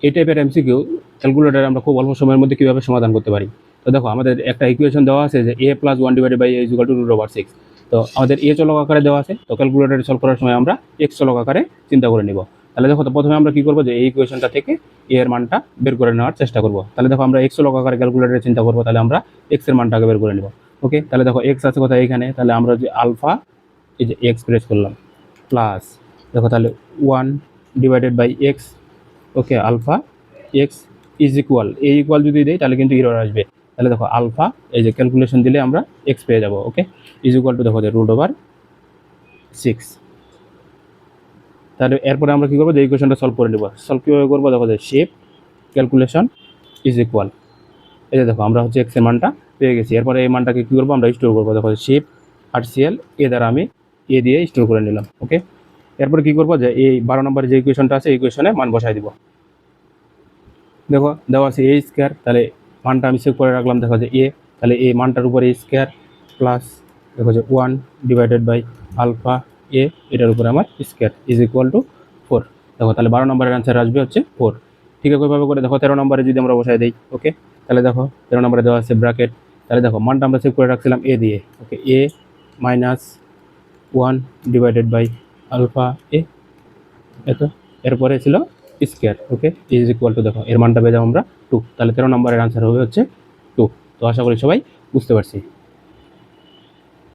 এই টাইপের এমসিকিউ ক্যালকুলেটরে আমরা খুব অল্প সময়ের মধ্যে কীভাবে সমাধান করতে পারি। তো দেখো আমাদের একটা ইকুয়েশন দেওয়া আছে যে a + 1 / a = √/6। তো আমাদের a চলক আকারে দেওয়া আছে, তো ক্যালকুলেটরে সলভ করার সময় আমরা x চলক আকারে চিন্তা করে নিব। তাহলে দেখো, তো প্রথমে আমরা কী করবো, যে এই ইকুয়েশনটা থেকে a এর মানটা বের করে নেওয়ার চেষ্টা করব। তাহলে দেখো আমরা x চলক আকারে ক্যালকুলেটরে চিন্তা করবো, তাহলে আমরা x এর মানটাকে বের করে নিব। ওকে, তাহলে দেখো x আছে কোথায় এখানে, তাহলে আমরা যে আলফা, এই যে x প্রেস করলাম, প্লাস দেখো তাহলে 1/x। Okay, alpha x is equal, এই ইকুয়াল যদি দেই তাহলে কিন্তু এরর আসবে। তাহলে দেখো আলফা, এই যে ক্যালকুলেশন দিলে আমরা x পেয়ে যাব। ওকে, ইজ ইকুয়াল টু দেখো যে √/6। তাহলে এরপরে আমরা কী করবো, যে ইকুয়েশনটা সলভ করে নেব। সলভ কীভাবে করবো, দেখো যে শেপ ক্যালকুলেশন ইজ ইকুয়াল, এই যে দেখো আমরা হচ্ছে x এর মানটা পেয়ে গেছি। এরপরে এই মানটাকে কী করবো, আমরা স্টোর করবো। দেখো শেপ RCL এ দ্বারা আমি এ দিয়ে স্টোর করে নিলাম। ওকে, এরপরে কী করবো, যে এই 12 নম্বরে যে ইকুয়েশনটা আছে এই ইকুয়েশনে মান বসাই দিব। দেখো দেওয়া আছে a স্কোয়ার, তাহলে মানটা আমি সেভ করে রাখলাম। দেখো যে a, তাহলে এই মানটার উপরে a স্কোয়ার প্লাস দেখো যে 1/α a, এটার উপরে আমার স্কোয়ার ইজ ইকুয়াল টু 4। দেখো তাহলে 12 নম্বরের অ্যান্সার আসবে হচ্ছে 4। ঠিক আছে, ওইভাবে করে দেখো 13 নম্বরে যদি আমরা বসাই দিই। ওকে, তাহলে দেখো 13 নম্বরে দেওয়া আছে ব্র্যাকেট, তাহলে দেখো মানটা আমরা সেভ করে রাখছিলাম a দিয়ে। ওকে, a - 1/α a, এত, এরপরে ছিল square. Okay, is equal to দেখো এর মানটা পেয়ে যাবো আমরা 2। তাহলে 13 নম্বরের আনসার হবে হচ্ছে 2। তো আশা করি সবাই বুঝতে পারছি।